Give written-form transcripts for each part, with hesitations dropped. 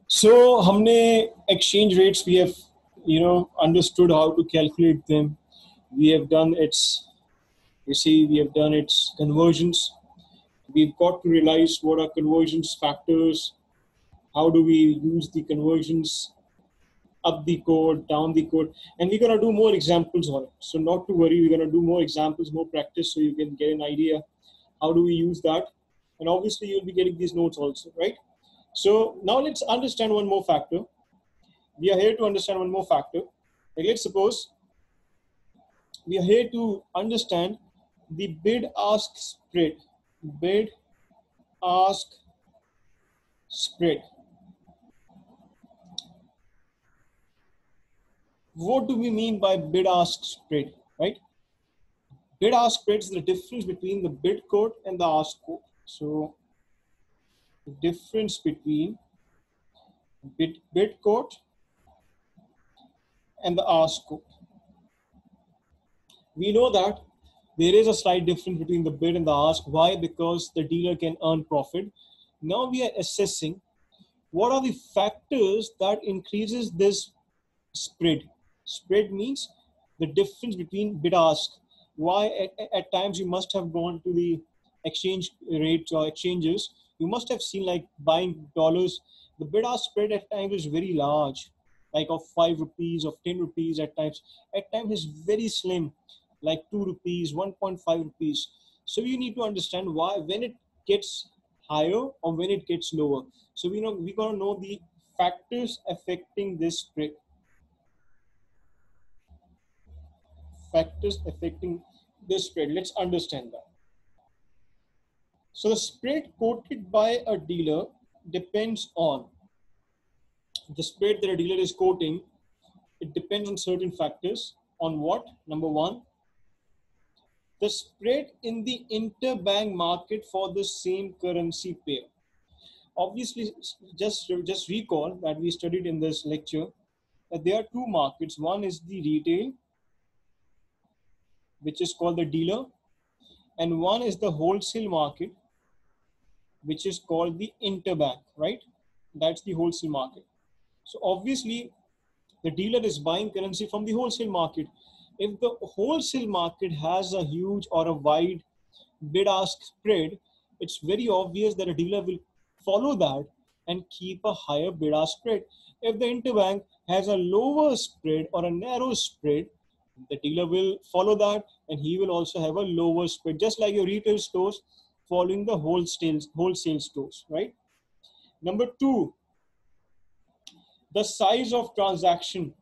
So हमने exchange rates, we have understood how to calculate them. We have done its, we have done its conversions. We've got to realize what are conversions factors, how do we use the conversions, up the code, down the code, and we're gonna do more examples on it. So not to worry, we're gonna do more examples, more practice, so you can get an idea how do we use that, and obviously you'll be getting these notes also, right? So now let's understand one more factor. We are here to understand one more factor. Like let's suppose we are here to understand the bid-ask spread. Bid-ask spread. What do we mean by bid-ask spread, right? Bid-ask spread is the difference between the bid quote and the ask quote. So the difference between bid quote and the ask quote. We know that there is a slight difference between the bid and the ask. Why? Because the dealer can earn profit. Now we are assessing what are the factors that increases this spread. Spread means the difference between bid ask. Why at times you must have gone to the exchange rates or exchanges. You must have seen like buying dollars. The bid ask spread at times is very large, like of 5 rupees, of 10 rupees at times. At times is very slim, like 2 rupees, 1.5 rupees. So you need to understand why when it gets higher or when it gets lower. So we gotta know the factors affecting this spread. Factors affecting this spread. Let's understand that. So the spread quoted by a dealer depends on the spread that a dealer is quoting. It depends on certain factors. On what? Number one, the spread in the interbank market for the same currency pair. Obviously, just recall that we studied in this lecture that there are two markets. One is the retail, which is called the dealer, and one is the wholesale market, which is called the interbank, right? That's the wholesale market. So obviously, the dealer is buying currency from the wholesale market. If the wholesale market has a huge or a wide bid-ask spread, it's very obvious that a dealer will follow that and keep a higher bid-ask spread. If the interbank has a lower spread or a narrow spread, the dealer will follow that and he will also have a lower spread, just like your retail stores following the wholesale stores, right? Number two, the size of transaction,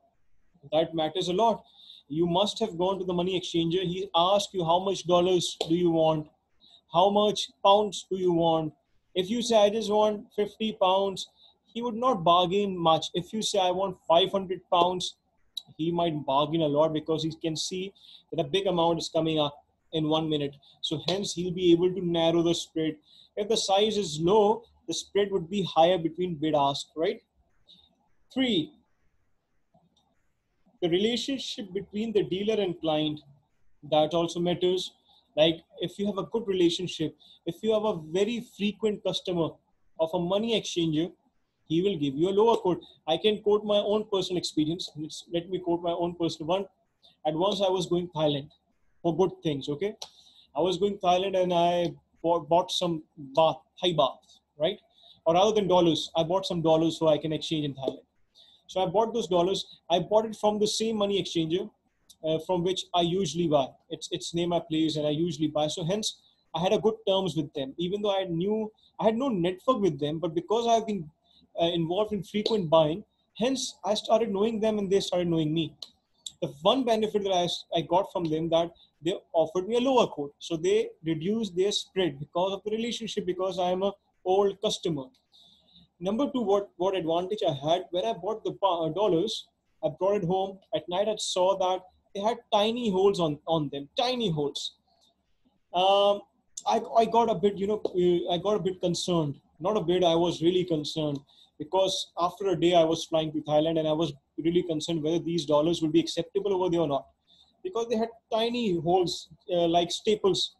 that matters a lot. You must have gone to the money exchanger. He asked you how much dollars do you want, how much pounds do you want. If you say I just want 50 pounds, he would not bargain much. If you say I want 500 pounds, he might bargain a lot because he can see that a big amount is coming up in 1 minute. So hence he'll be able to narrow the spread. If the size is low, the spread would be higher between bid ask, right? Three, the relationship between the dealer and client, that also matters. Like if you have a good relationship, if you have a very frequent customer of a money exchanger, he will give you a lower quote. I can quote my own personal experience. Let me quote my own personal one. At once I was going Thailand for good things, okay? I was going Thailand and I bought some Thai baht, right? Or rather than dollars, I bought some dollars so I can exchange in Thailand. So I bought those dollars. I bought it from the same money exchanger from which I usually buy. It's near my place and I usually buy. So hence I had a good terms with them, even though I had no network with them, but because I've been involved in frequent buying, hence I started knowing them and they started knowing me. The one benefit that I got from them that they offered me a lower quote. So they reduced their spread because of the relationship, because I am a old customer. Number two, what advantage I had when I bought the dollars, I brought it home. At night, I saw that they had tiny holes on them, tiny holes. Um, I got a bit, I got a bit concerned. Not a bit, I was really concerned because after a day I was flying to Thailand and I was really concerned whether these dollars will be acceptable over there or not, because they had tiny holes like staples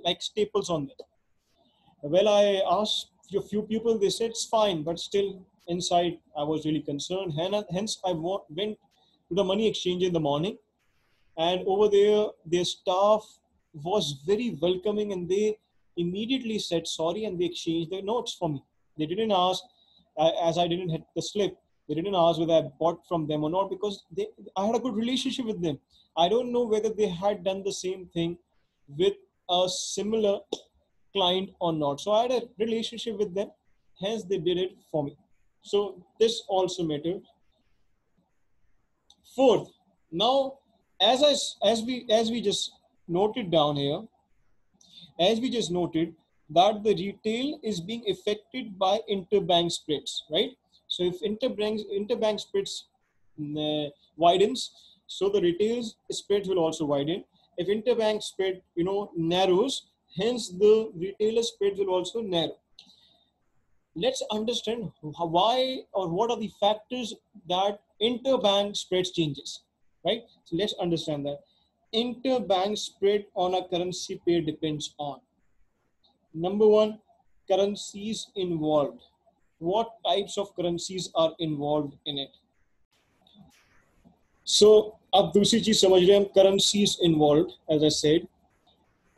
on them. Well, I asked a few people, they said it's fine, but still inside, I was really concerned. Hence, I went to the money exchange in the morning, and over there, their staff was very welcoming, and they immediately said sorry, and they exchanged their notes for me. They didn't ask, as I didn't hit the slip. They didn't ask whether I bought from them or not, because I had a good relationship with them. I don't know whether they had done the same thing with a similar client or not. So I had a relationship with them, hence they did it for me. So this also mattered. Fourth, now as we just noted down here, as we just noted that the retail is being affected by interbank spreads, right? So if interbank spreads widens, so the retail spreads will also widen. If interbank spread narrows, hence the retailer spreads will also narrow. Let's understand why or what are the factors that interbank spreads changes, right? So let's understand that interbank spread on a currency pair depends on, number one, currencies involved. What types of currencies are involved in it? So अब दूसरी चीज समझ रहे हैं हम, currencies involved, as I said.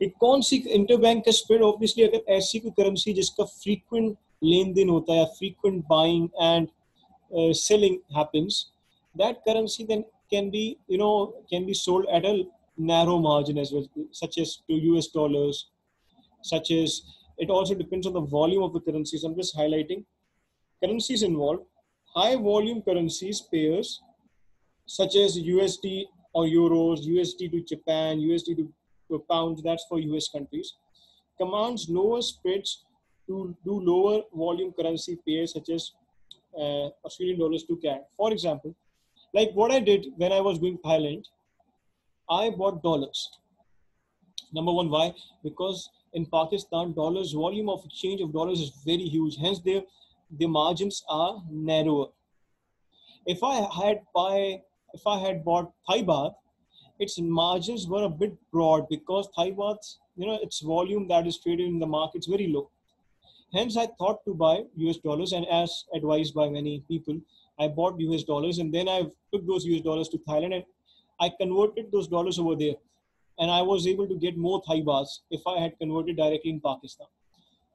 एक कौन सी interbank का स्प्रेड, ऑब्वियसली अगर ऐसी कोई करेंसी जिसका फ्रीक्वेंट लेन देन होता है, frequent buying and selling happens, that currency then can be sold at a narrow margin as well, such as to US dollars, such as, it also depends on the volume of the currencies. I'm just highlighting currencies involved. High volume currencies pairs such as USD or euros, USD to Japan, USD to pounds, that's for US countries, commands lower spreads to do lower volume currency pairs such as Australian dollars to CAD. For example, like what I did when I was going to Thailand, I bought dollars. Number one, why? Because in Pakistan, dollars volume of exchange of dollars is very huge. Hence, their margins are narrower. If I had bought Thai baht, its margins were a bit broad because Thai baht, its volume that is traded in the market is very low. Hence, I thought to buy US dollars, and as advised by many people, I bought US dollars, and then I took those US dollars to Thailand, and I converted those dollars over there, and I was able to get more Thai bahts if I had converted directly in Pakistan.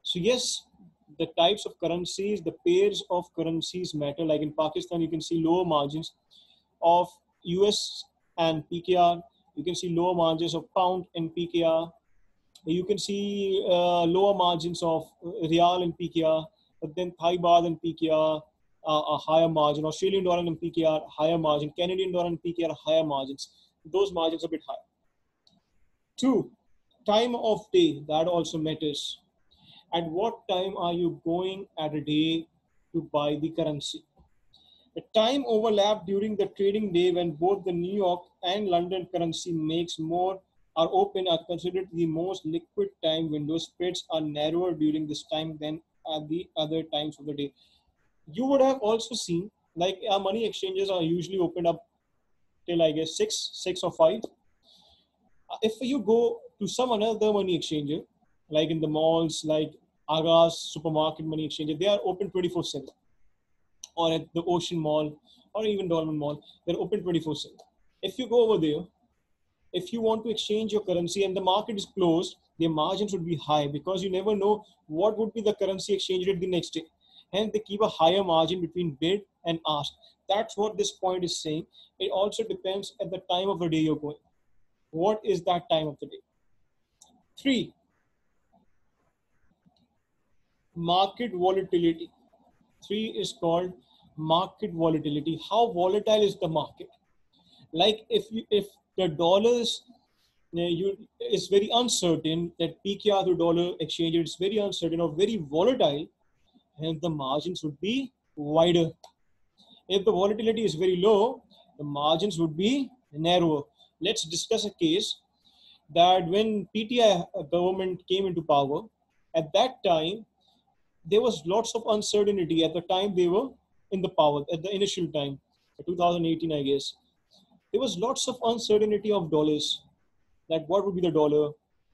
So yes, the types of currencies, the pairs of currencies matter. Like in Pakistan, you can see lower margins of US and PKR. You can see lower margins of pound and PKR. You can see lower margins of Real and PKR, but then Thai baht and PKR a higher margin. Australian dollar and PKR higher margin. Canadian dollar and PKR higher margins. Those margins are a bit higher. Two, time of day, that also matters. At what time are you going at a day to buy the currency? The time overlap during the trading day when both the New York and London currency makes more are open are considered the most liquid time windows. Spreads are narrower during this time than at the other times of the day. You would have also seen, like, our money exchanges are usually opened up till I guess 6 or 5. If you go to some another money exchanger, like in the malls, like Aga's supermarket money exchanger, they are open 24/7. Or at the Ocean Mall, or even Dolman Mall, they're open 24/7. If you go over there, if you want to exchange your currency and the market is closed, their margins would be high because you never know what would be the currency exchange rate the next day. Hence, they keep a higher margin between bid and ask. That's what this point is saying. It also depends at the time of the day you're going. What is that time of the day? Three, market volatility. Three is called market volatility. How volatile is the market? Like if the dollars is very uncertain, that PKR to dollar exchange is very uncertain or very volatile, and the margins would be wider. If the volatility is very low, the margins would be narrower. Let's discuss a case that when PTI government came into power, at that time there was lots of uncertainty at the time they were in the power, at the initial time, 2018 I guess. There was lots of uncertainty of dollars, that what would be the dollar?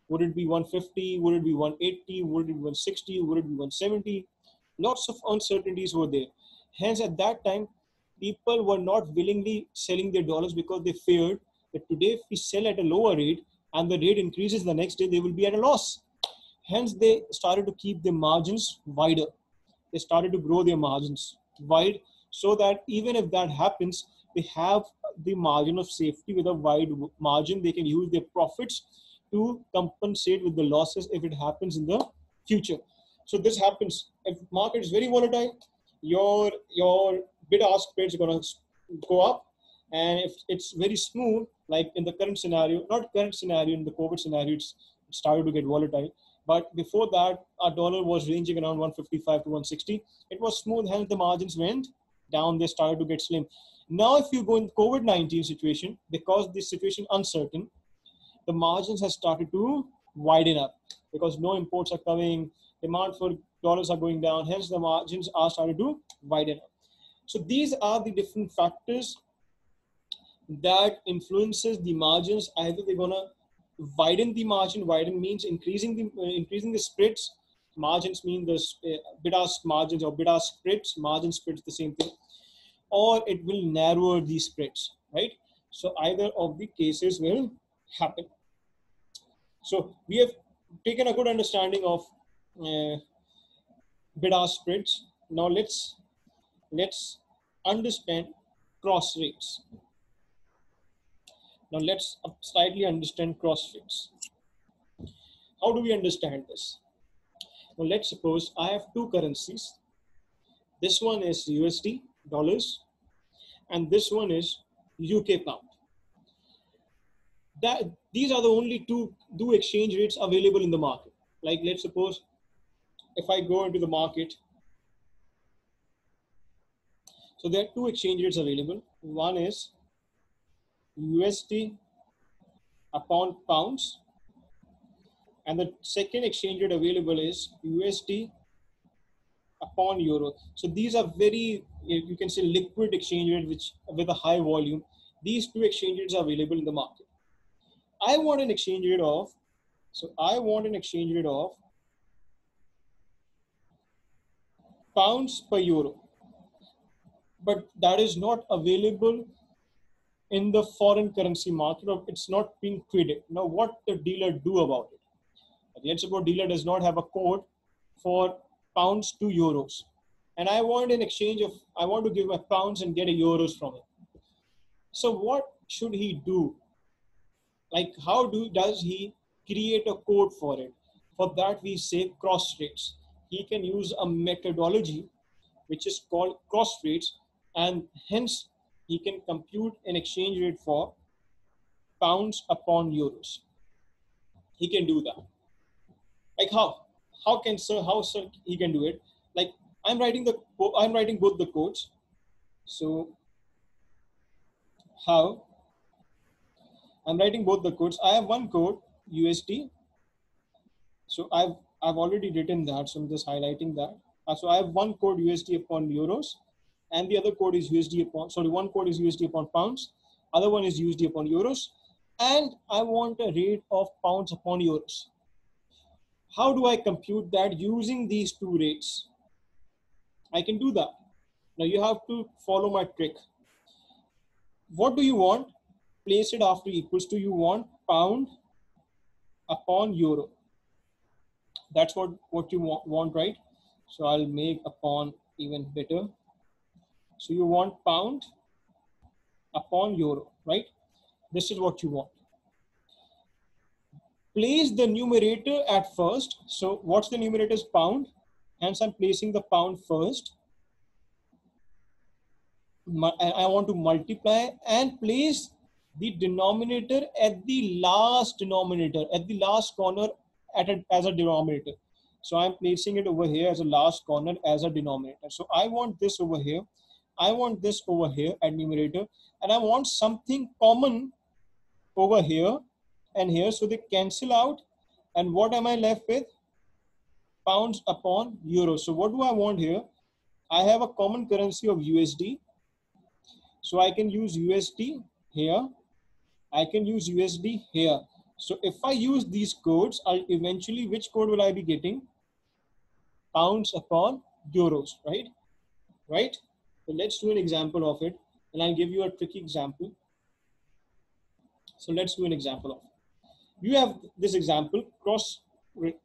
Would it be 150? Would it be 180? Would it be 160? Would it be 170? Lots of uncertainties were there. Hence, at that time, people were not willingly selling their dollars because they feared that today, if we sell at a lower rate and the rate increases the next day, they will be at a loss. Hence, they started to keep their margins wider. They started to grow their margins wide so that even if that happens, they have the margin of safety. With a wide margin, they can use their profits to compensate with the losses if it happens in the future. So this happens if market is very volatile. Your bid ask spreads are going to go up, and if it's very smooth, like in the current scenario, not current scenario, in the COVID scenario, it started to get volatile. But before that, our dollar was ranging around 155 to 160. It was smooth, hence the margins went down. They started to get slim. Now, if you go in COVID-19 situation, because this situation uncertain, the margins have started to widen up because no imports are coming. Demand for dollars are going down. Hence, the margins are starting to widen up. So these are the different factors that influences the margins. Either they're gonna widen the margin. Widen means increasing the spreads. Margins mean the bid ask margins or bid ask spreads. Margin spreads the same thing, or it will narrow the spreads, right? So either of the cases will happen. So we have taken a good understanding of bid ask spreads. Now let's understand cross rates. Now let's slightly understand cross rates. How do we understand this? Well, let's suppose I have two currencies. This one is USD, dollars, and this one is UK pound. These are the only two exchange rates available in the market. Like let's suppose if I go into the market, so there are two exchange rates available. One is USD upon pounds, and the second exchange rate available is USD upon euro. So these are very, you can say, liquid exchange rate which with a high volume. These two exchange rates are available in the market. I want an exchange rate of pounds per euro, but that is not available in the foreign currency market, or it's not being traded. Now, what the dealer do about it? Let's suppose dealer does not have a code for pounds to euros, and I want I want to give my pounds and get a euros from it. So what should he do? Like does he create a code for it? For that we say cross rates. He can use a methodology which is called cross rates, and hence he can compute an exchange rate for pounds upon euros. He can do that. Like how sir he can do it? Like I'm writing both the codes. So how I'm writing both the codes. I have one code USD. So I've already written that. So I'm just highlighting that. So I have one code USD upon euros, and the other code is one code is USD upon pounds, other one is USD upon euros, and I want a rate of pounds upon euros. How do I compute that using these two rates? I can do that. Now you have to follow my trick. What do you want? Place it after equals to, you want pound upon euro. That's what you want, right? So I'll make upon even better. So you want pound upon euro, right? This is what you want. Place the numerator at first. So what's the numerator is pound. Hence I'm placing the pound first. I want to multiply and place the denominator at the last corner as a denominator. So I'm placing it over here as a last corner as a denominator. So I want this over here. I want this over here at numerator, and I want something common over here and here. So they cancel out. And what am I left with? Pounds upon euros. So what do I want here? I have a common currency of USD. So I can use USD here. I can use USD here. So if I use these codes, I'll eventually, which code will I be getting? Pounds upon euros, right? Right? So let's do an example of it, and I'll give you a tricky example. So let's do an example of it. You have this example, cross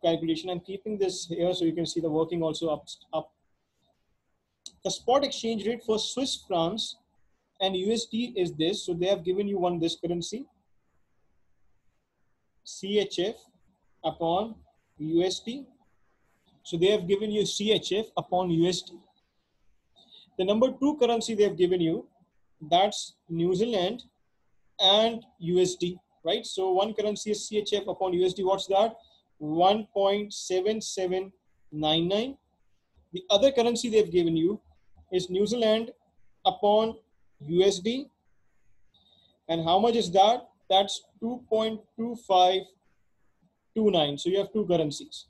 calculation. I'm keeping this here so you can see the working also up. The spot exchange rate for Swiss francs and USD is this. So they have given you one this currency, CHF upon USD. So they have given you CHF upon USD. The number two currency they have given you, that's New Zealand and USD, right? So one currency is CHF upon USD. What's that? 1.7799. The other currency they've given you is New Zealand upon USD. And how much is that? That's 2.2529. So you have two currencies.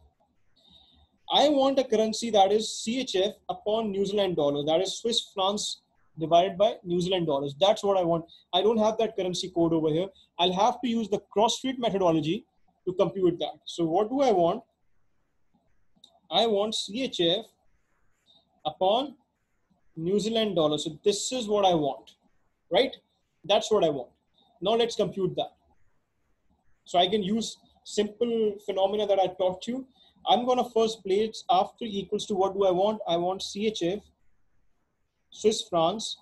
I want a currency that is CHF upon New Zealand dollar. That is Swiss francs divided by New Zealand dollars. That's what I want. I don't have that currency code over here. I'll have to use the cross-rate methodology to compute that. So what do I want? I want CHF upon New Zealand dollar. So this is what I want, right? That's what I want. Now let's compute that. So I can use simple phenomena that I taught you. I'm going to first place after equals to what do I want? I want CHF, Swiss francs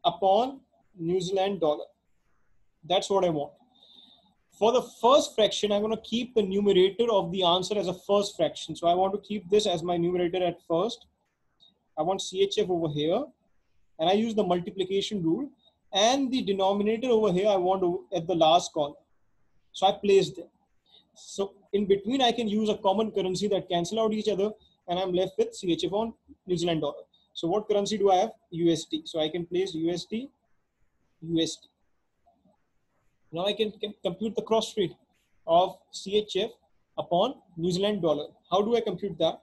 upon New Zealand dollar. That's what I want. For the first fraction, I'm going to keep the numerator of the answer as a first fraction. So I want to keep this as my numerator at first. I want CHF over here. And I use the multiplication rule. And the denominator over here, I want to, at the last column. So I placed it. So in between, I can use a common currency that cancel out each other. And I'm left with CHF on New Zealand dollar. So what currency do I have? USD. So I can place USD, USD. Now I can compute the cross rate of CHF upon New Zealand dollar. How do I compute that?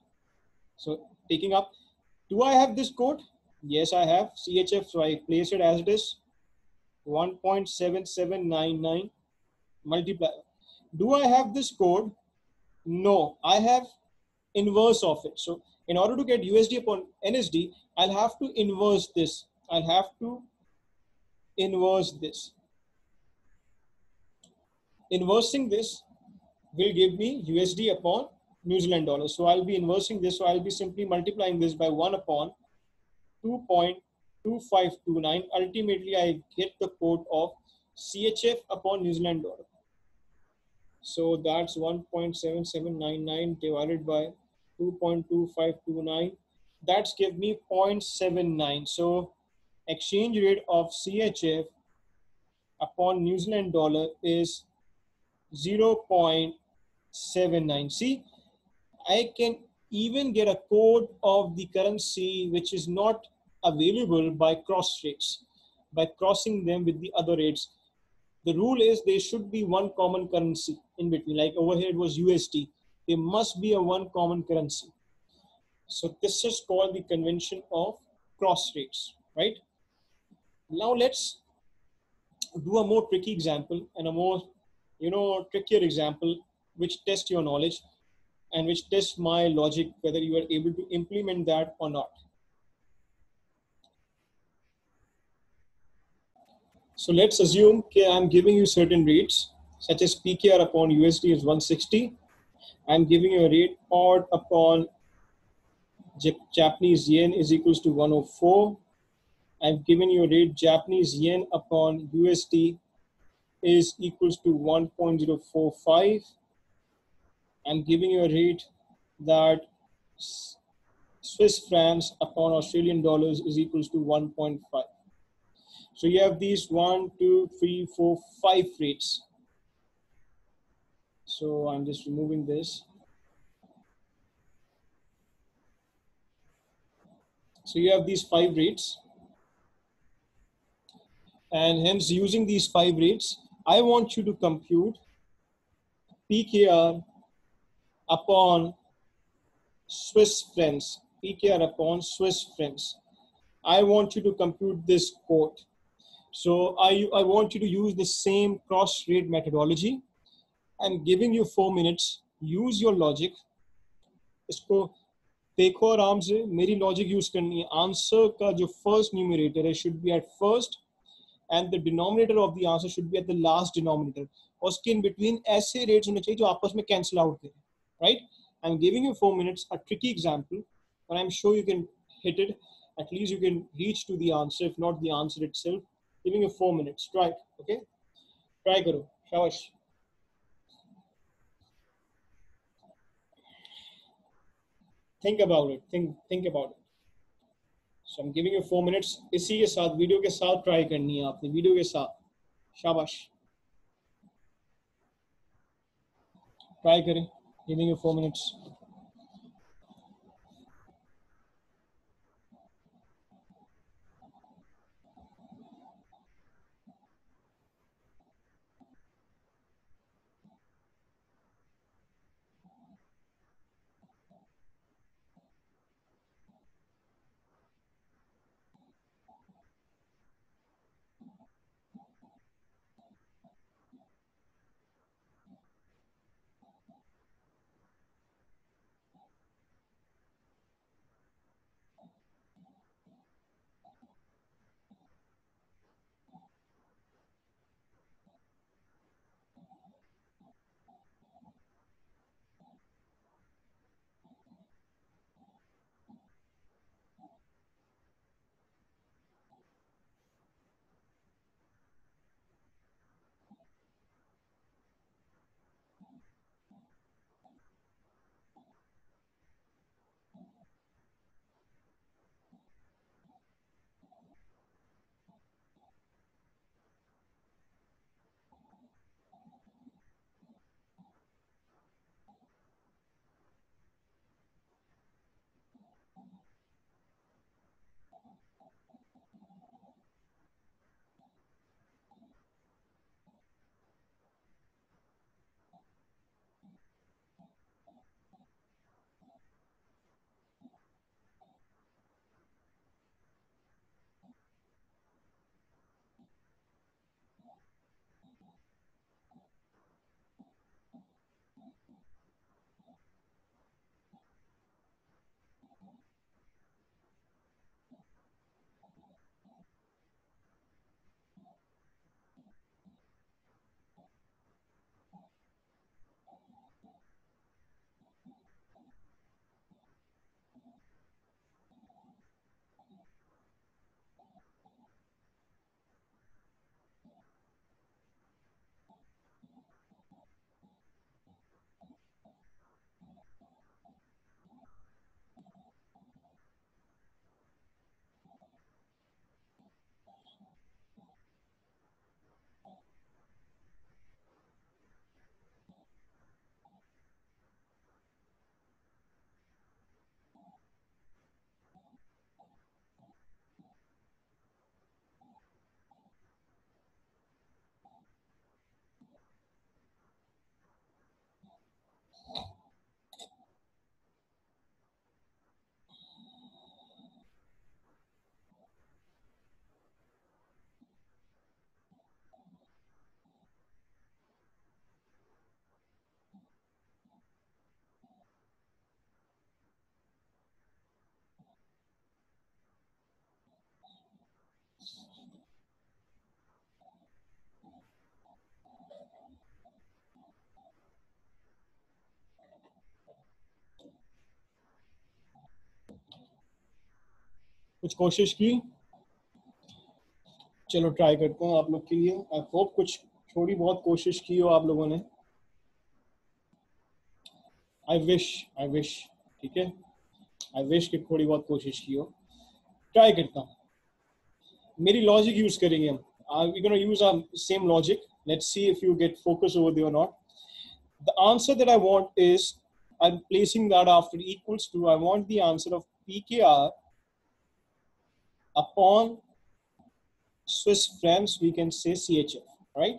So taking up, do I have this code? Yes, I have CHF. So I place it as it is 1.7799 multiplier. Do I have this code? No, I have inverse of it. So in order to get USD upon NSD, I'll have to inverse this. I'll have to inverse this. Inversing this will give me USD upon New Zealand dollar. So I'll be inversing this. So I'll be simply multiplying this by 1 upon 2.2529. Ultimately, I get the code of CHF upon New Zealand dollar. So that's 1.7799 divided by 2.2529. That's give me 0.79. So exchange rate of CHF upon New Zealand dollar is 0.79. See, I can even get a code of the currency which is not available by cross rates, by crossing them with the other rates. The rule is there should be one common currency in between. Like over here it was USD. There must be a one common currency. So this is called the convention of cross rates, right? Now let's do a more tricky example and a more, trickier example, which tests your knowledge and which tests my logic, whether you are able to implement that or not. So let's assume I'm giving you certain rates, such as PKR upon USD is 160. I'm giving you a rate odd upon Japanese yen is equals to 104. I've given you a rate Japanese yen upon USD is equals to 1.045. I'm giving you a rate that Swiss francs upon Australian dollars is equals to 1.5. So you have these 1, 2, 3, 4, 5 rates. So I'm just removing this. So you have these 5 rates. And hence using these 5 rates, I want you to compute PKR upon Swiss francs. PKR upon Swiss francs. I want you to compute this quote. So I want you to use the same cross rate methodology. I'm giving you 4 minutes. Use your logic. इसको देखो आराम से, मेरी logic use करनी है. Answer का जो first numerator है should be at first and the denominator of the answer should be at the last denominator. और उसके in between ऐसे rates होने चाहिए जो आपस में cancel out करें. Right? I'm giving you 4 minutes, a tricky example, but I'm sure you can hit it. At least you can reach to the answer, if not the answer itself. Giving you 4 minutes. Try. Okay? Try करो. शाबाश. Think about it. Think about it. So I'm giving you 4 minutes. इसी के साथ video के साथ try करनी है आपने, वीडियो के साथ. शाबाश. ट्राई करें. Giving you 4 minutes. कुछ कोशिश की. चलो ट्राई करते हैं आप लोग के लिए. आई होप कुछ थोड़ी बहुत कोशिश की हो आप लोगों ने. I wish. ठीक है, आई विश कि थोड़ी बहुत कोशिश की हो. ट्राई करता हूँ. मेरी लॉजिक यूज करेंगे हम. we're going to use our same logic. Let's see if you get focus over there or not. The answer that I want is, I'm placing that after equals to, I want the answer of PKR upon Swiss francs, we can say CHF, right?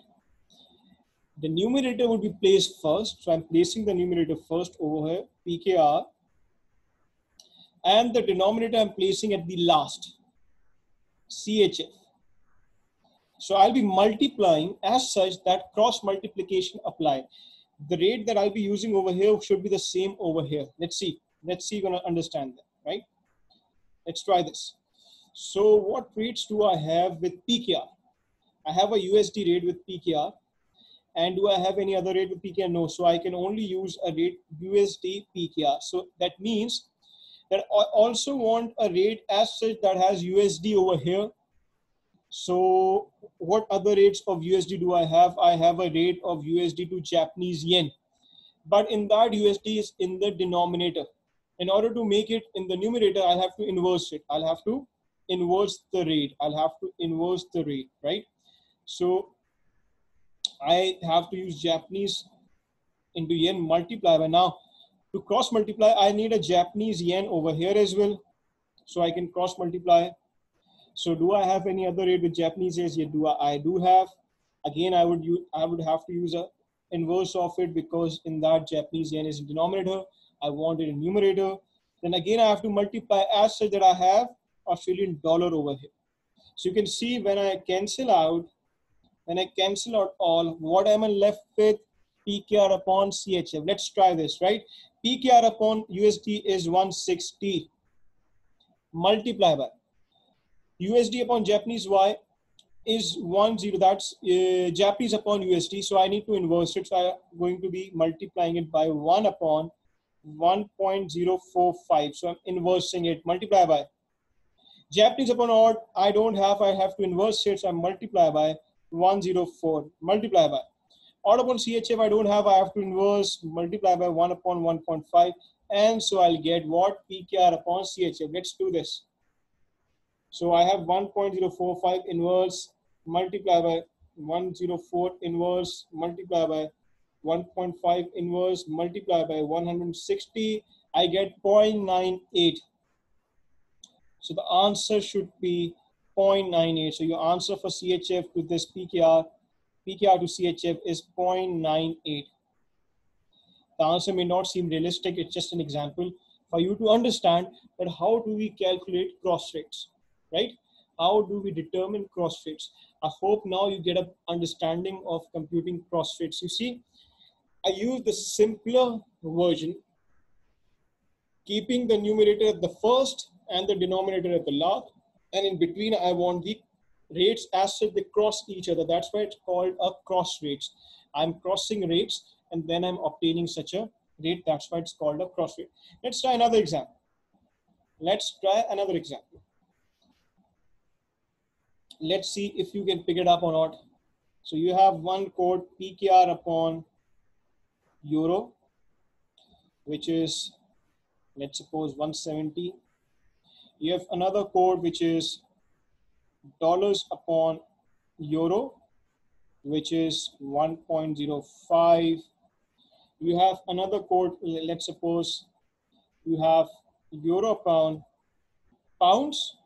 The numerator would be placed first. So I'm placing the numerator first over here, PKR. And the denominator I'm placing at the last, CHF. So I'll be multiplying as such that cross multiplication apply. The rate that I'll be using over here should be the same over here. Let's see. Let's see, you're gonna understand that, right? Let's try this. So what rates do I have with PKR? I have a USD rate with PKR. And do I have any other rate with PKR? No. So I can only use a rate USD PKR. So that means that I also want a rate as such that has USD over here. So what other rates of USD do I have? I have a rate of USD to Japanese yen. But in that, USD is in the denominator. In order to make it in the numerator, I'll have to inverse it. I'll have to inverse the rate. I'll have to inverse the rate, right? So I have to use Japanese into yen multiply by now. To cross multiply, I need a Japanese yen over here as well. So I can cross multiply. So do I have any other rate with Japanese yen? Yeah, I do have. Again, I would have to use a inverse of it because in that Japanese yen is in denominator. I want it in numerator. Then again, I have to multiply as such that I have Australian dollar over here. So you can see when I cancel out all, what am I left with? PKR upon CHF. Let's try this, right? PKR upon USD is 160. Multiply by USD upon Japanese Y is 10. That's Japanese upon USD. So I need to inverse it. So I'm going to be multiplying it by 1 upon 1.045. So I'm inversing it. Multiply by Japanese upon odd. I don't have. I have to inverse it. So I multiply by 104. Multiply by odd upon CHF. I don't have. I have to inverse. Multiply by 1 upon 1.5. And so I'll get what? PKR upon CHF. Let's do this. So I have 1.045 inverse multiply by 104 inverse multiply by 1.5 inverse multiply by 160. I get 0.98. So the answer should be 0.98. So your answer for CHF to this PKR to CHF is 0.98. The answer may not seem realistic. It's just an example for you to understand that how do we calculate cross rates, right? How do we determine cross rates? I hope now you get an understanding of computing cross rates. You see, I use the simpler version, keeping the numerator at the first and the denominator at the last. And in between, I want the rates as such they cross each other. That's why it's called a cross rates. I'm crossing rates and then I'm obtaining such a rate. That's why it's called a cross rate. Let's try another example. Let's see if you can pick it up or not. So you have one code PKR upon euro, which is, let's suppose 170. You have another code which is dollars upon euro, which is 1.05. You have another code, let's suppose you have euro pound pounds,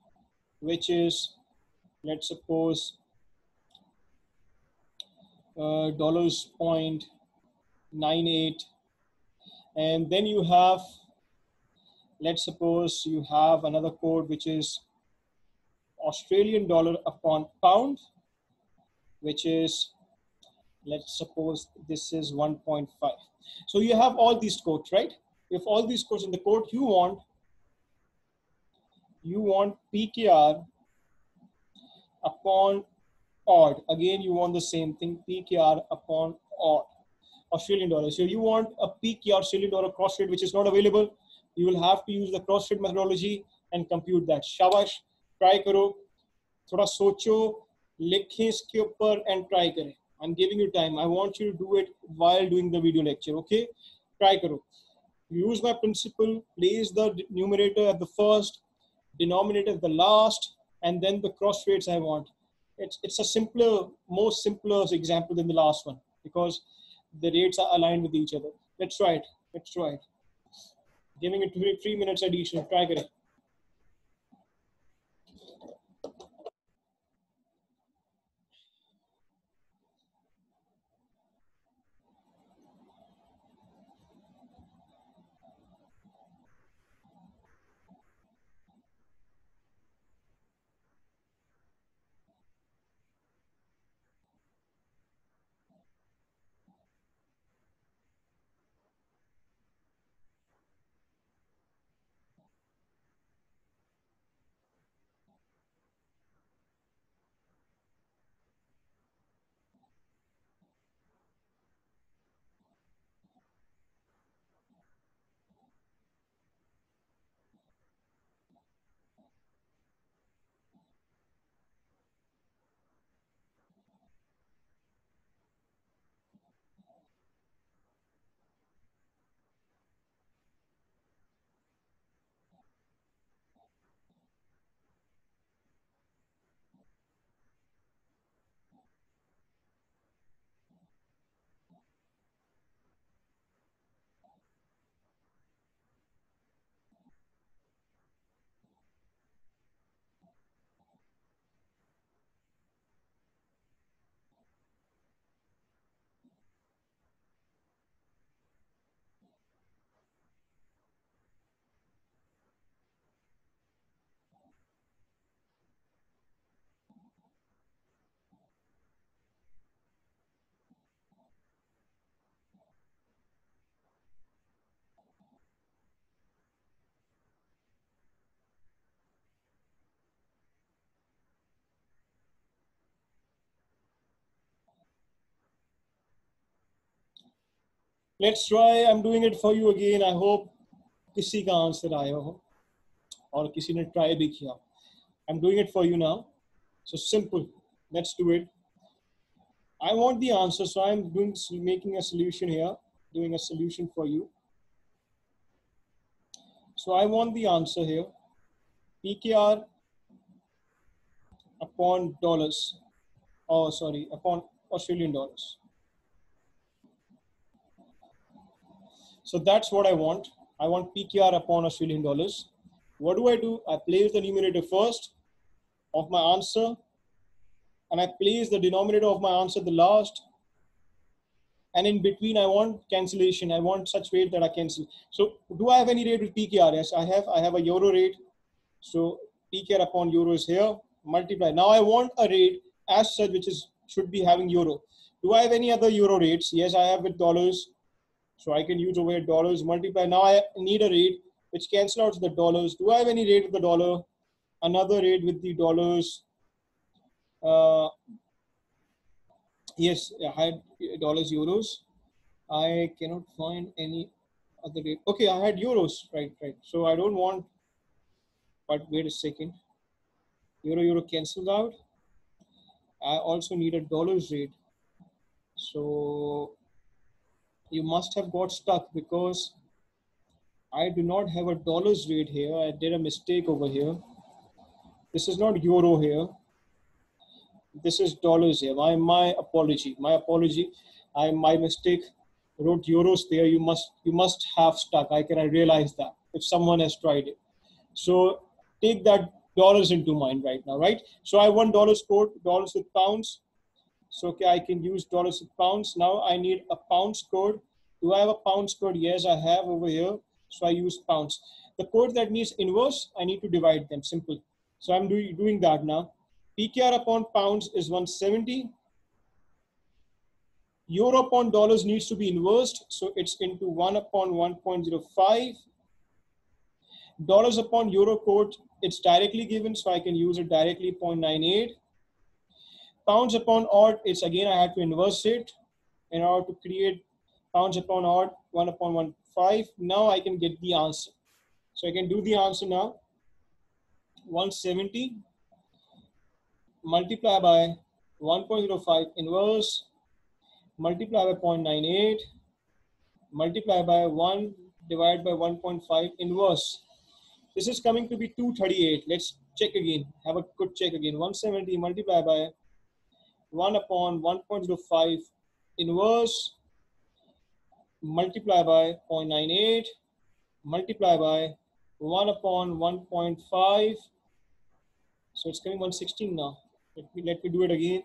which is, let's suppose, dollars 0.98. And then you have, let's suppose you have another code which is Australian dollar upon pound, which is, let's suppose this is 1.5. So you have all these codes, right? If all these codes in the code you want PKR upon odd. Again, you want the same thing, PKR upon odd, Australian dollar. So you want a PKR Australian dollar cross rate, which is not available. You will have to use the cross rate methodology and compute that. Shabash, try karo, thoda socho, likhe iske upar and try kare. I'm giving you time. I want you to do it while doing the video lecture, okay? Try karo. Use my principle, place the numerator at the first, denominator at the last, and then the cross rates I want. It's a simpler, more simpler example than the last one because the rates are aligned with each other. Let's try it. Let's try it. Giving it 3 minutes additional. Try it. Let's try. I'm doing it for you again. I hope किसी का answer आया हो और किसी ने try भी किया. I'm doing it for you now. So simple. Let's do it. I want the answer, so I'm making a solution here, doing a solution for you. So I want the answer here. PKR upon dollars. Oh, sorry, upon Australian dollars. So that's what I want. I want PKR upon Australian dollars. What do? I place the numerator first of my answer, and I place the denominator of my answer the last, and in between I want cancellation. I want such rate that I cancel. So do I have any rate with PKR? Yes, I have. I have a euro rate. So PKR upon euro is here. Multiply. Now I want a rate as such which is should be having euro. Do I have any other euro rates? Yes, I have with dollars. So I can use over here dollars, multiply. Now I need a rate which cancel out the dollars. Do I have any rate with the dollar? Another rate with the dollars. Yes, I had dollars, euros. I cannot find any other rate. Okay, I had euros, right. So I don't want, but wait a second. Euro cancels out. I also need a dollars rate. So you must have got stuck because I do not have a dollars rate here. I did a mistake over here. This is not euro here. This is dollars here. My apology. My apology. My mistake. Wrote euros there. You must have stuck. I realize that if someone has tried it. So take that dollars into mind right now, right? So I want dollars code, dollars with pounds. So okay, I can use dollars with pounds. Now I need a pounds code. Do I have a pounds code? Yes, I have over here. So I use pounds. The code that needs inverse, I need to divide them. Simple. So I'm doing that now. PKR upon pounds is 170. Euro upon dollars needs to be inversed. So it's into 1 upon 1.05. Dollars upon euro code, it's directly given. So I can use it directly 0.98. Pounds upon odd, it's again, I had to inverse it in order to create pounds upon odd 1 upon 1.5. Now I can get the answer. So I can do the answer now. 170 multiply by 1.05 inverse, multiply by 0.98, multiply by 1 divided by 1.5 inverse. This is coming to be 238. Let's check again. Have a good check again. 170 multiply by 1 upon 1.05 inverse, multiply by 0.98, multiply by 1 upon 1.5. So it's coming 116 now. Let me do it again.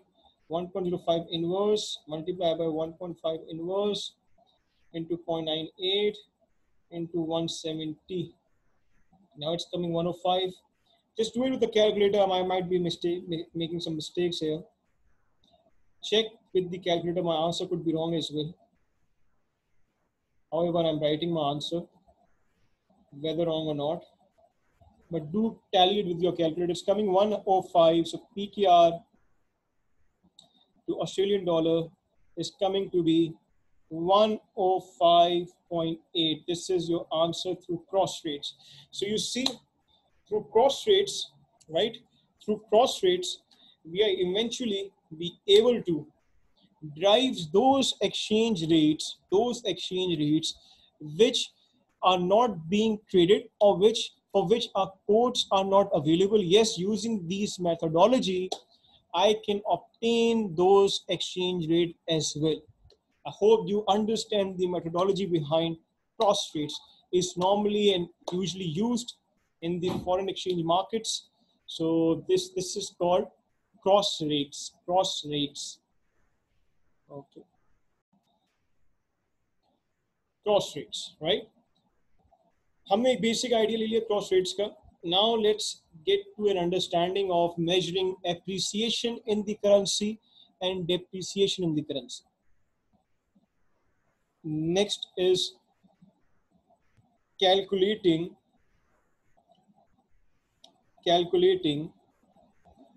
1.05 inverse, multiply by 1.5 inverse into 0.98 into 170. Now it's coming 105. Just do it with the calculator. I might be making some mistakes here. Check with the calculator. My answer could be wrong as well. However, I'm writing my answer, whether wrong or not. But do tally it with your calculator. It's coming 105. So PKR to Australian dollar is coming to be 105.8. This is your answer through cross rates. So you see, through cross rates, right? Through cross rates, we are eventually be able to drive those exchange rates which are not being traded or for which our quotes are not available. Yes, using these methodology, I can obtain those exchange rate as well. I hope you understand the methodology behind cross rates is normally and usually used in the foreign exchange markets. So this is called cross rates. Okay, cross rates, right? हमने एक basic idea ले लिया cross rates का. Now let's get to an understanding of measuring appreciation in the currency and depreciation in the currency. Next is calculating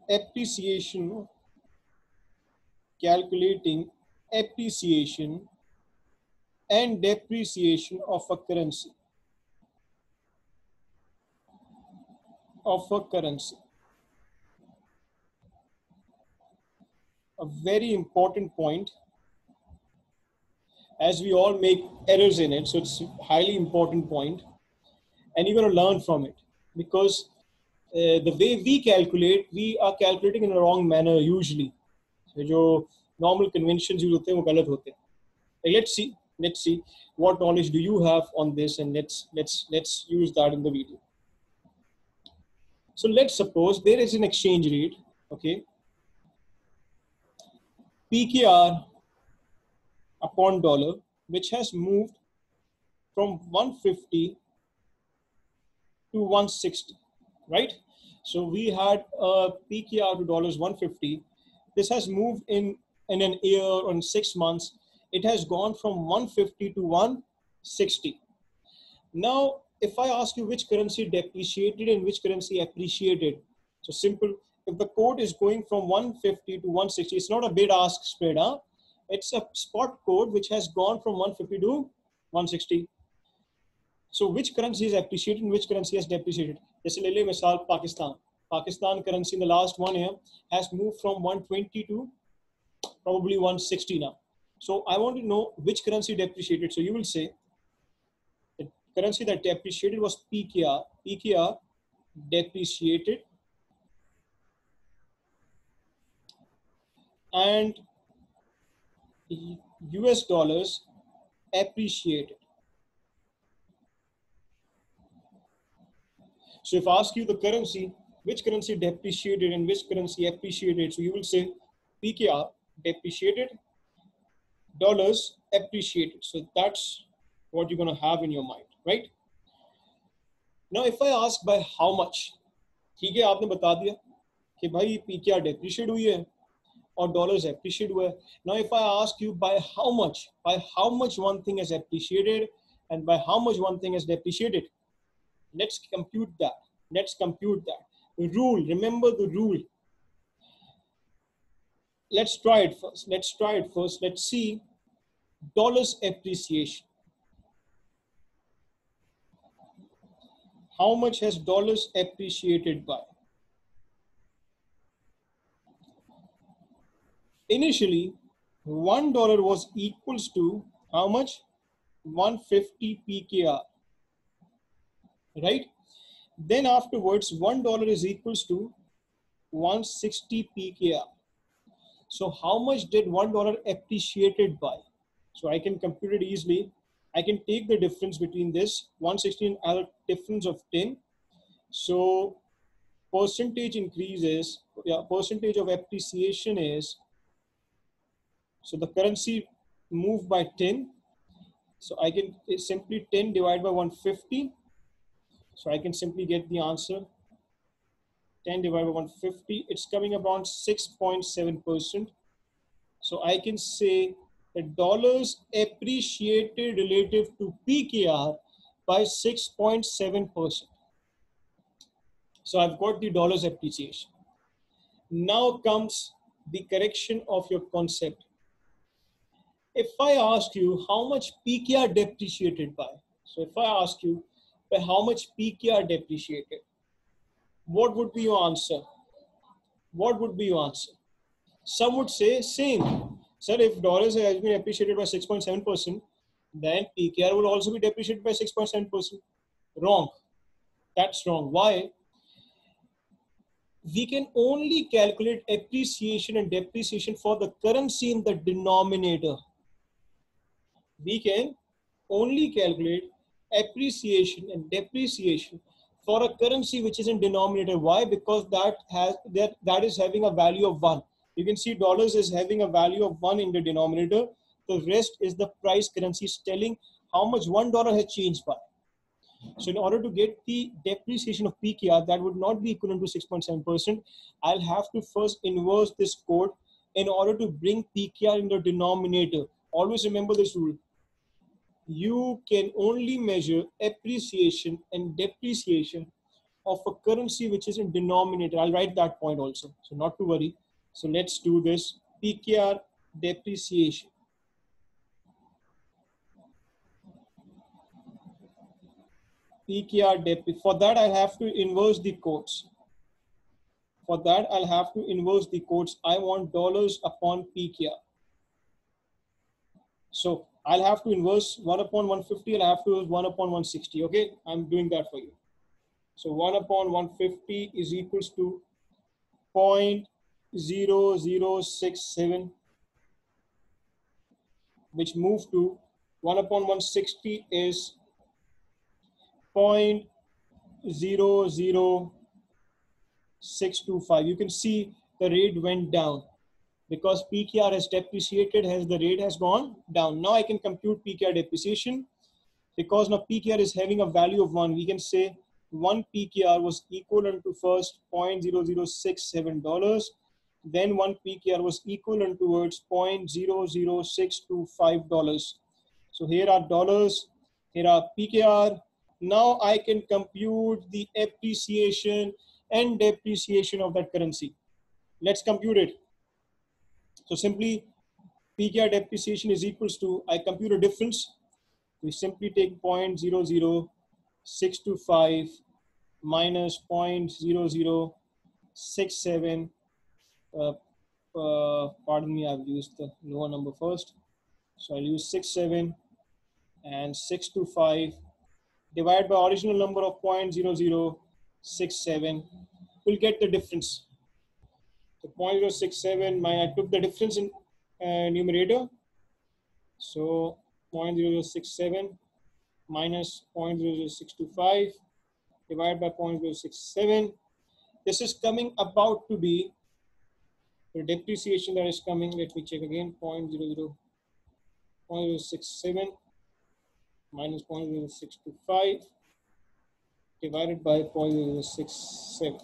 appreciation calculating appreciation and depreciation of a currency. Of a currency. A very important point, as we all make errors in it. So it's a highly important point, and you're going to learn from it, because the way we are calculating in a wrong manner usually. So जो normal conventions use होते हैं वो गलत होते हैं. Like, let's see what knowledge do you have on this, and let's use that in the video. So let's suppose there is an exchange rate, okay, PKR upon dollar, which has moved from 150 to 160, right? So we had a PKR to dollars 150. This has moved in an year or in 6 months. It has gone from 150 to 160. Now, if I ask you which currency depreciated and which currency appreciated, so simple. If the code is going from 150 to 160, it's not a bid-ask spread, huh? It's a spot code which has gone from 150 to 160. So which currency is appreciated and which currency has depreciated? जैसे ले ले मिसाल Pakistan. Pakistan currency in the last 1 year has moved from 120 to probably 160 now. So I want to know which currency depreciated. So you will say the currency that depreciated was PKR. PKR depreciated, and US dollars appreciated. So if I ask you the currency, which currency depreciated and which currency appreciated, so you will say PKR depreciated, dollars appreciated. So that's what you're going to have in your mind, right? Now if I ask by how much, ठीक है, आपने बता दिया कि भाई PKR depreciate हुई है और dollars appreciate हुआ है. Now if I ask you by how much one thing has appreciated and by how much one thing has depreciated, let's compute that. The rule, remember the rule. Let's try it first. Let's see dollars appreciation. How much has dollars appreciated by? Initially, $1 was equals to how much? 150 PKR, right? Then afterwards, $1 is equals to 160 PKR. So how much did $1 appreciated by? So I can compute it easily. I can take the difference between this 160 and add a difference of 10. So percentage increases, percentage of appreciation is, so the currency moved by 10. So I can simply 10 divided by 150. So I can simply get the answer. 10 divided by 150, it's coming around 6.7%. So I can say that dollars appreciated relative to PKR by 6.7%. So I've got the dollars appreciation. Now comes the correction of your concept. If I ask you how much PKR depreciated by, so if I ask you by how much PKR depreciated, what would be your answer? What would be your answer? Some would say same. Sir, if dollars has been appreciated by 6.7%, then PKR will also be depreciated by 6.7%. Wrong. That's wrong. Why? We can only calculate appreciation and depreciation for the currency in the denominator. We can only calculate appreciation and depreciation for a currency which is in denominator. Why? Because that is having a value of 1. You can see dollars is having a value of 1 in the denominator. The rest is the price currency is telling how much $1 has changed by. So in order to get the depreciation of PKR, that would not be equivalent to 6.7%. I'll have to first inverse this code in order to bring PKR in the denominator. Always remember this rule. You can only measure appreciation and depreciation of a currency which is in denominator. I'll write that point also, so not to worry. So let's do this. PKR depreciation. PKR dep. For that, I'll have to inverse the quotes. For that, I'll have to inverse the quotes. I want dollars upon PKR. So I'll have to inverse 1 upon 150. I'll have to inverse 1 upon 160. Okay, I'm doing that for you. So 1 upon 150 is equals to 0.0067, which moved to 1 upon 160 is 0.00625. You can see the rate went down because PKR has depreciated, hence the rate has gone down. Now I can compute PKR depreciation. Because now PKR is having a value of 1, we can say 1 PKR was equivalent to first $0.0067, then 1 PKR was equivalent towards $0.00625. So here are dollars, here are PKR. Now I can compute the appreciation and depreciation of that currency. Let's compute it. So simply PKR depreciation is equals to, I compute a difference. We simply take 0.00625 minus 0.0067. Pardon me, I've used the lower number first. So I'll use 67 and 625 divided by original number of 0.0067. We'll get the difference. So 0.067, I took the difference in numerator. So 0.067 minus 0.0625 divided by 0.067. This is coming about to be the depreciation that is coming. Let me check again. 0.067 minus 0.0625 divided by 0.067.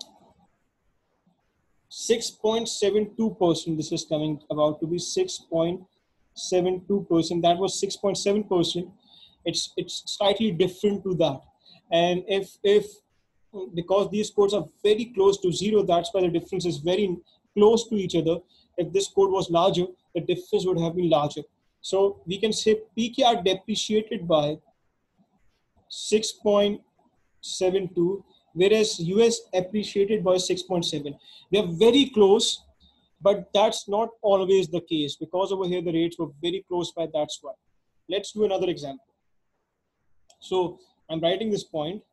6.72%. This is coming about to be 6.72%. That was 6.7%. It's slightly different to that. And if because these codes are very close to zero, that's why the difference is very close to each other. If this code was larger, the difference would have been larger. So we can say PKR depreciated by 6.72, whereas US appreciated by 6.7. They are very close, but that's not always the case because over here the rates were very close by. That's why. Let's do another example. So I'm writing this point.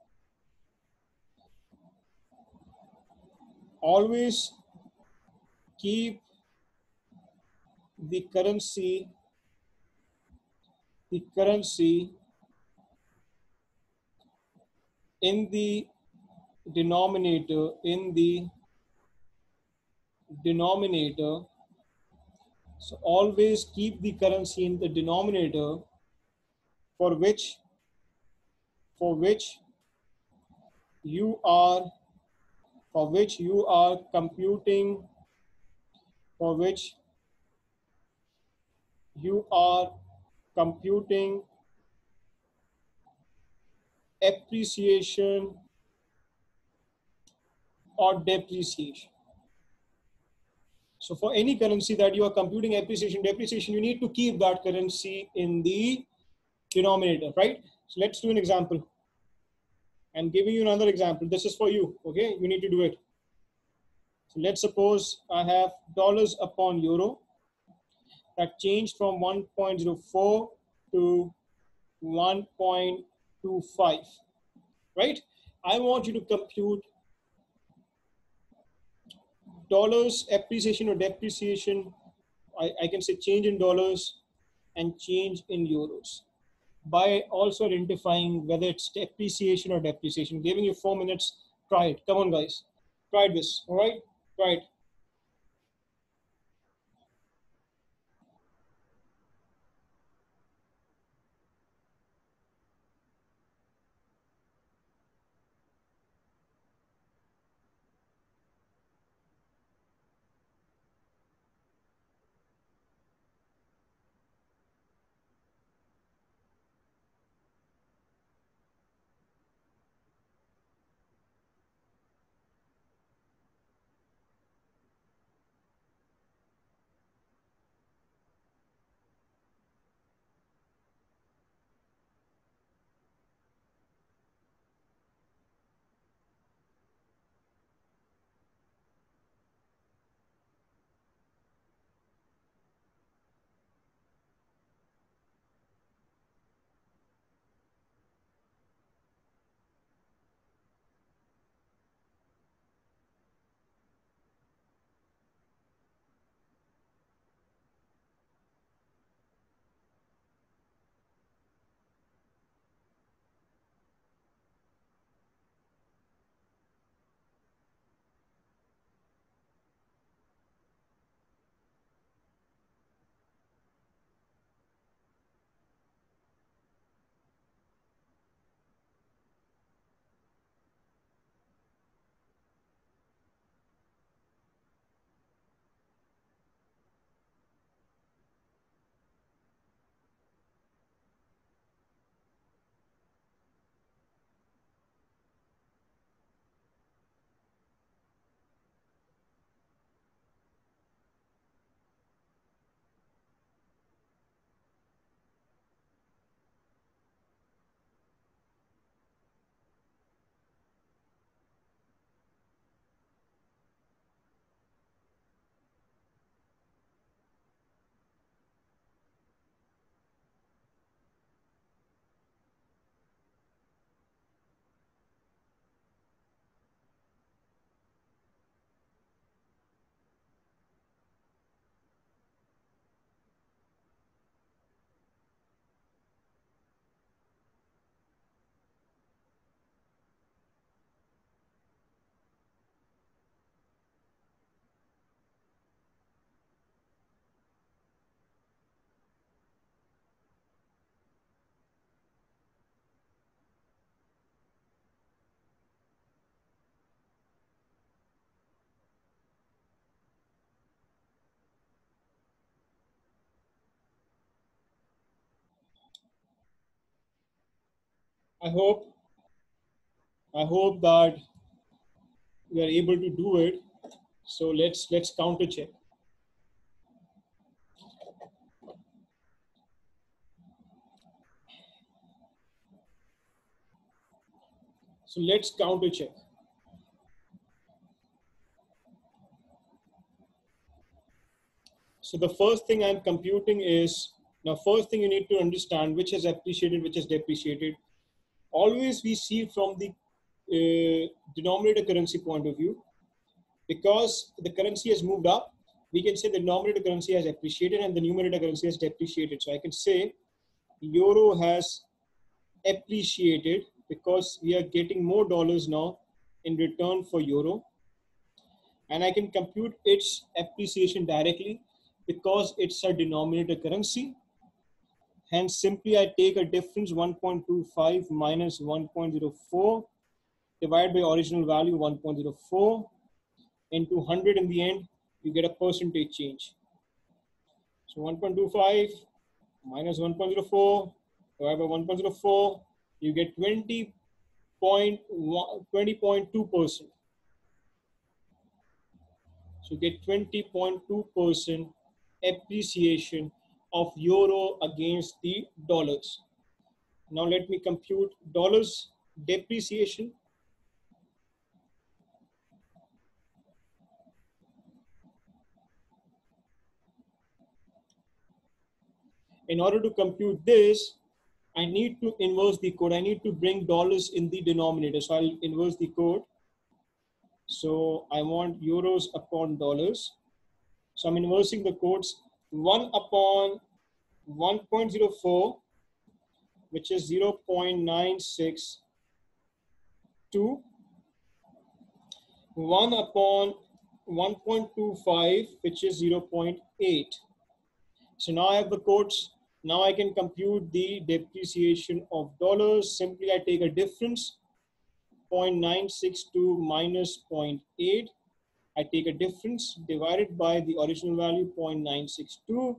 Always keep the currency in the denominator so always keep the currency in the denominator for which you are computing appreciation or depreciation. So for any currency that you are computing appreciation, depreciation, you need to keep that currency in the denominator, right? So let's do an example. I'm giving you another example. This is for you, okay? You need to do it. So let's suppose I have dollars upon euro that changed from 1.04 to 1.25, right? I want you to compute dollars appreciation or depreciation. I can say change in dollars and change in euros by also identifying whether it's appreciation or depreciation. Giving you 4 minutes. Try it. Come on, guys. Try this. All right. Try it. I hope I hope that we are able to do it. So let's counter check. So let's counter check. So the first thing I'm computing is, now first thing you need to understand which has appreciated, which has depreciated. Always we see from the denominator currency point of view, because the currency has moved up, we can say the denominator currency has appreciated and the numerator currency has depreciated. So I can say euro has appreciated because we are getting more dollars now in return for euro, and I can compute its appreciation directly because it's a denominator currency. Hence, simply I take a difference 1.25 minus 1.04 divided by original value 1.04 into 100. In the end, you get a percentage change. So 1.25 minus 1.04 divided by 1.04, you get 20.2%. So you get 20.2% appreciation of euro against the dollars. Now let me compute dollars depreciation. In order to compute this, I need to inverse the code. I need to bring dollars in the denominator. So I'll inverse the code. So I want euros upon dollars. So I'm inversing the codes. 1 upon 1.04, which is 0.962. 1 upon 1.25, which is 0.8. So now I have the codes. Now I can compute the depreciation of dollars. Simply I take a difference, 0.962 minus 0.8. I take a difference divided by the original value, 0.962.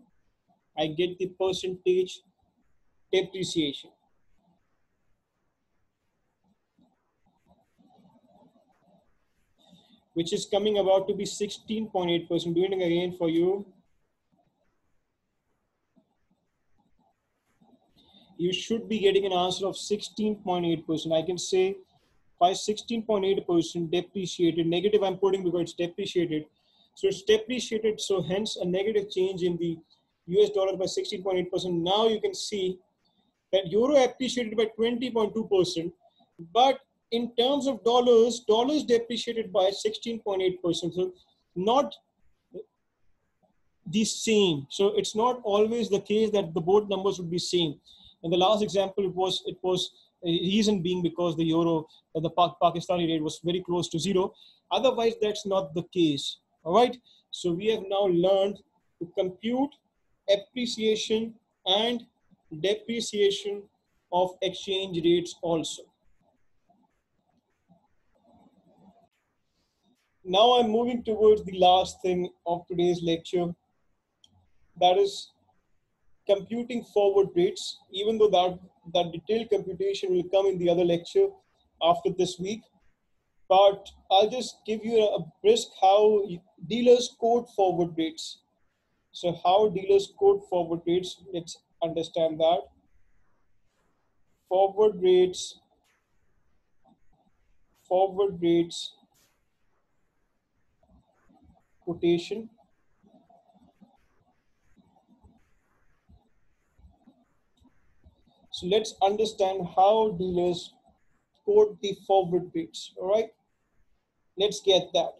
I get the percentage depreciation, which is coming about to be 16.8%. Doing it again for you. You should be getting an answer of 16.8%. I can say by 16.8% depreciated. Negative I'm putting because it's depreciated. So it's depreciated. So hence a negative change in the US dollar by 16.8%. Now you can see that euro appreciated by 20.2%. But in terms of dollars, dollars depreciated by 16.8%. So not the same. So it's not always the case that the both numbers would be same. In the last example, it was reason being because the euro, the Pakistani rate was very close to zero. Otherwise, that's not the case. All right. So we have now learned to compute appreciation and depreciation of exchange rates also. Now I'm moving towards the last thing of today's lecture, that is computing forward rates, even though that detailed computation will come in the other lecture after this week. But I'll just give you a brisk how dealers quote forward rates. So how dealers quote forward rates, let's understand that. Forward rates, forward rates, quotation. So let's understand how dealers quote the forward rates. All right, let's get that.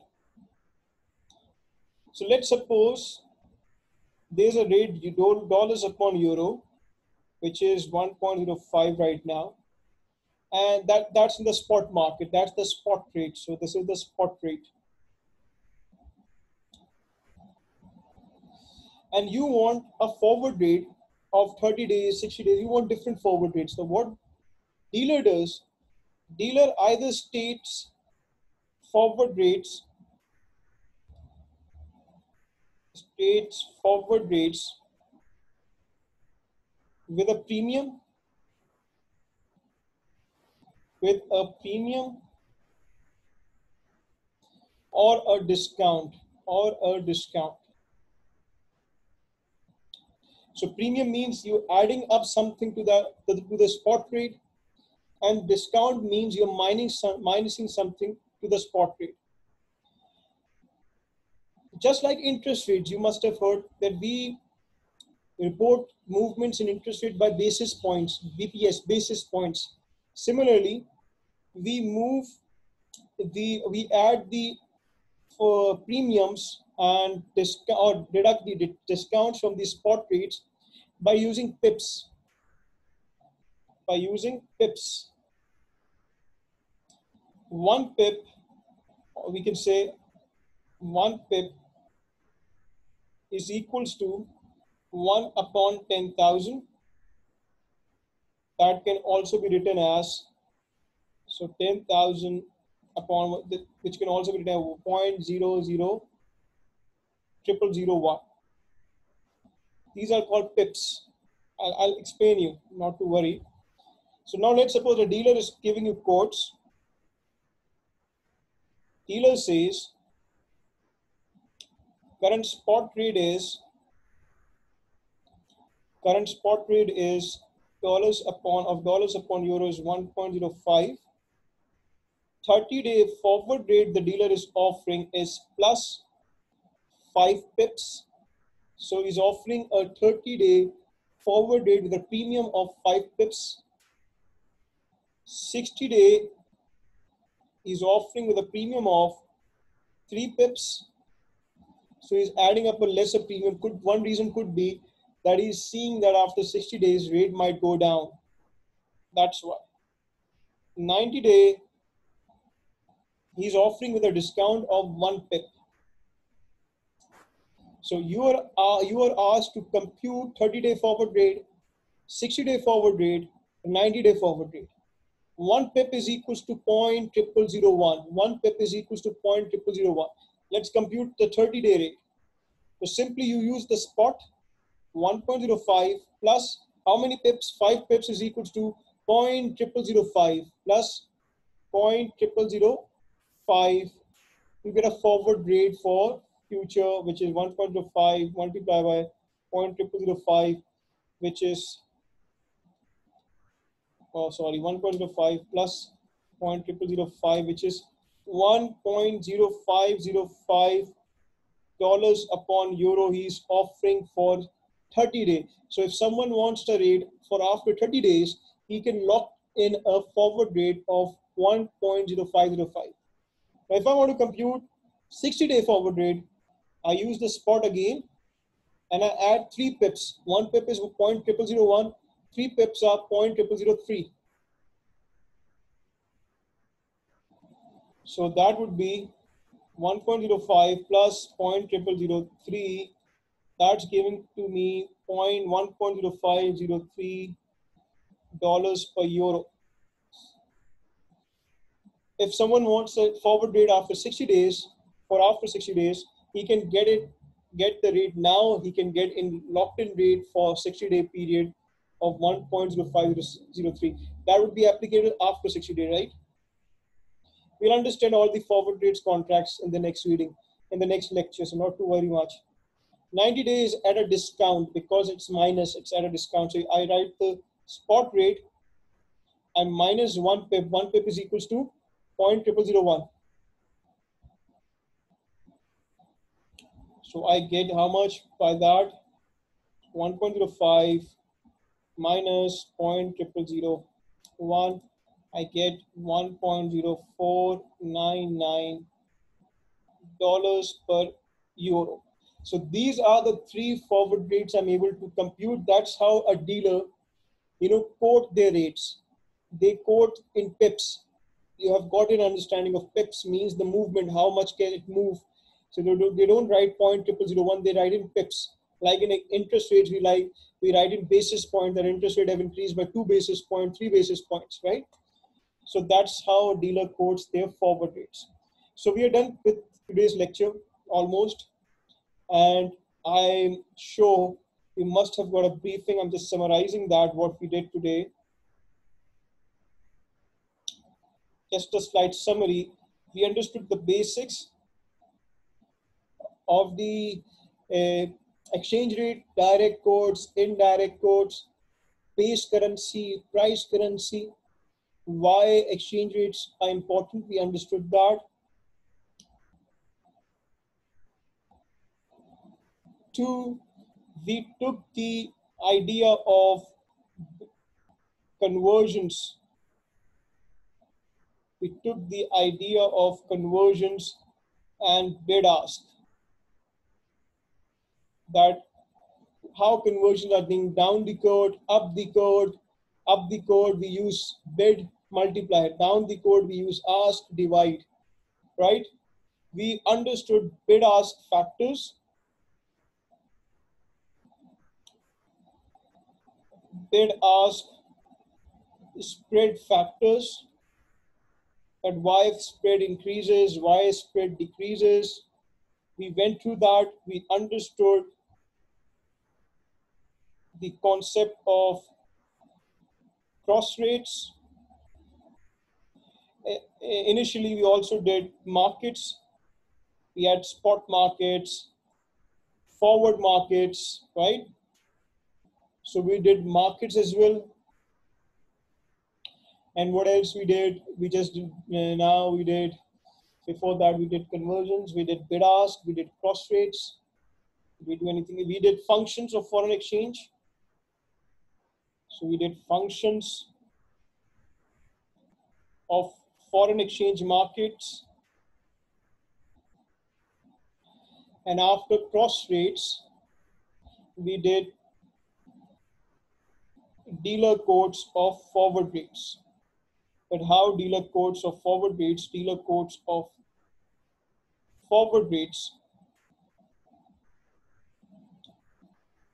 So let's suppose there's a rate dollars upon euro, which is 1.05 right now, and that's in the spot market. That's the spot rate. So this is the spot rate, and you want a forward rate of 30 days, 60 days. You want different forward rates. So what dealer does? Dealer either forward rates states forward rates with a premium, with a premium or a discount So premium means you adding up something to the spot rate, and discount means you're minusing something to the spot rate. Just like interest rates, you must have heard that we report movements in interest rate by basis points, BPS, basis points. Similarly, we move we add the premiums and or deduct the discounts from the spot rates by using pips. One pip, we can say one pip is equals to 1 upon 10,000. That can also be written as, so 10,000 upon, which can also be written as 0.000001. These are called pips. I'll explain you, not to worry. So now let's suppose a dealer is giving you quotes. Dealer says current spot rate is dollars upon euro is 1.05. 30-day forward rate the dealer is offering is plus 5 pips. So he's offering a 30-day forward rate with a premium of 5 pips. 60-day he's offering with a premium of 3 pips. So he's adding up a lesser premium. One reason could be that he's seeing that after 60 days rate might go down. That's why. 90-day he's offering with a discount of 1 pip. So you are asked to compute 30-day forward rate, 60-day forward rate, 90-day forward rate. 1 pip is equals to 0.0001. 1 pip is equals to 0.0001. Let's compute the 30-day rate. So simply you use the spot 1.05 plus how many pips? 5 pips is equals to 0.0005 plus 0.0005. You get a forward rate for future, which is 1.05 multiplied by 0.0005, which is 1.05 plus 0.0005, which is 1.0505 dollars upon euro he's offering for 30 days. So if someone wants the rate for after 30 days, he can lock in a forward rate of 1.0505. Now if I want to compute 60-day forward rate, I use the spot again and I add 3 pips. 1 pip is 0.0001, 3 pips are 0.0003. So that would be 1.05 plus 0.0003. That's giving to me 1.0503 dollars per euro. If someone wants a forward rate after 60 days, he can get the rate now. He can get in locked in rate for 60-day period of 1.0503. That would be applicable after 60 days, right? We'll understand all the forward rates contracts in the next reading, in the next lecture, so not to worry much. 90 days at a discount, because it's minus, it's at a discount. So I write the spot rate and minus 1 pip. 1 pip is equals to 0.0001. So I get how much by that? 1.05 minus 0.0001. I get $1.0499 per euro. So these are the 3 forward rates I'm able to compute. That's how a dealer, quote their rates. They quote in pips. You have got an understanding of pips means the movement, how much can it move. So they don't write 0.0001, they write in pips. Like in interest rates, we write in basis points that interest rate have increased by 2 basis points, 3 basis points, right? So that's how a dealer quotes their forward rates. So we are done with today's lecture almost. And I'm sure you must have got a briefing. I'm just summarizing that what we did today. just a slight summary. We understood the basics of the uh, exchange rate, direct quotes, indirect quotes, base currency, price currency, why exchange rates are important. We understood that. Two, we took the idea of conversions. We took the idea of conversions and bid ask, that how conversions are being down the code, up the code. Up the code we use bid, multiply. Down the code we use ask, divide, right? We understood bid ask factors, bid ask spread factors, that why spread increases, why spread decreases. We went through that. We understood the concept of cross rates. Initially, we also did markets. We had spot markets, forward markets, right? So we did markets as well. And what else we did? We just did, now we did, before that we did conversions, we did bid ask, we did cross rates. Did we do anything? We did functions of foreign exchange. So we did functions of foreign exchange markets. And after cross rates, we did dealer quotes of forward rates. But how dealer quotes of forward rates, dealer quotes of forward rates.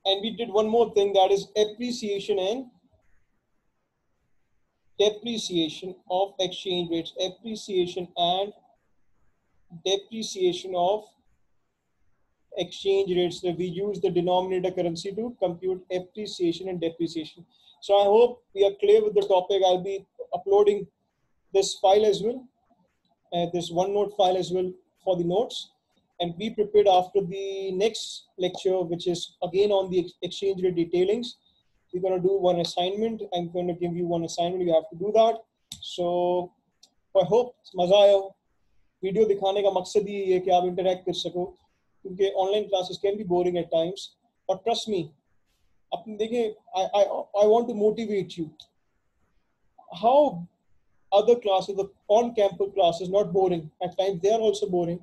And we did one more thing, that is appreciation and depreciation of exchange rates. Appreciation and depreciation of exchange rates. That we use the denominator currency to compute appreciation and depreciation. So I hope we are clear with the topic. I'll be uploading this file as well, this OneNote file as well for the notes, and be prepared after the next lecture, which is again on the exchange rate detailings. We're going to do one assignment. I'm going to give you one assignment. You have to do that. So I hope मजा आया हो. Video दिखाने का मकसद ही है कि आप interact कर सको, क्योंकि online classes can be boring at times. और ट्रस्ट मी, अपने देखें, I want to motivate you. How other classes, the on-campus classes, not boring. At times they are also boring.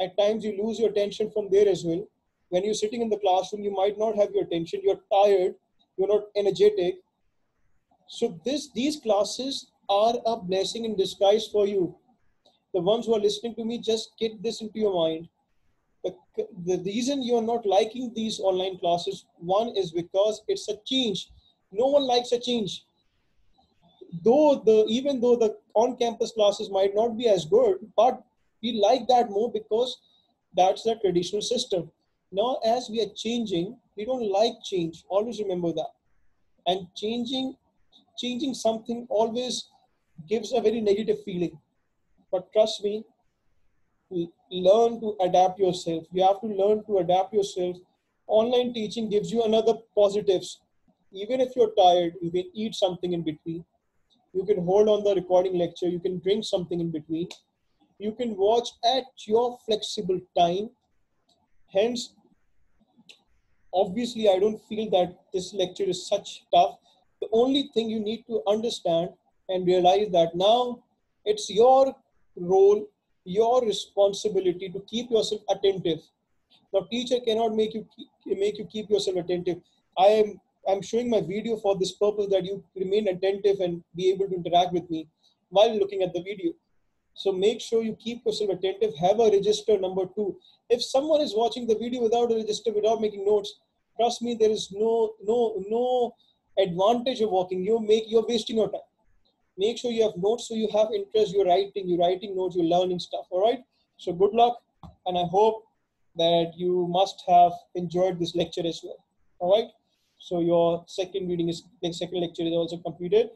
At times you lose your attention from there as well. When you're sitting in the classroom, you might not have your attention. You're tired. You're not energetic. So these classes are a blessing in disguise for you. The ones who are listening to me, just get this into your mind. The reason you're not liking these online classes, one is because it's a change. No one likes a change. Even though the on-campus classes might not be as good, but we like that more because that's the traditional system. Now, as we are changing, we don't like change. Always remember that. And changing something always gives a very negative feeling. But trust me, learn to adapt yourself. You have to learn to adapt yourself. Online teaching gives you another positives. Even if you're tired, you can eat something in between. You can hold on the recording lecture. You can drink something in between. You can watch at your flexible time. Hence, obviously, I don't feel that this lecture is such tough. The only thing you need to understand and realize that now it's your role, your responsibility to keep yourself attentive. Now, teacher cannot make you keep yourself attentive. I'm showing my video for this purpose, that you remain attentive and be able to interact with me while looking at the video. So make sure you keep yourself attentive. Have a register. Number two, if someone is watching the video without a register, without making notes, trust me, there is no advantage of walking. You're wasting your time. Make sure you have notes, so you have interest. You're writing notes. You're learning stuff. All right. So good luck, and I hope that you must have enjoyed this lecture as well. All right. So your second lecture is also completed.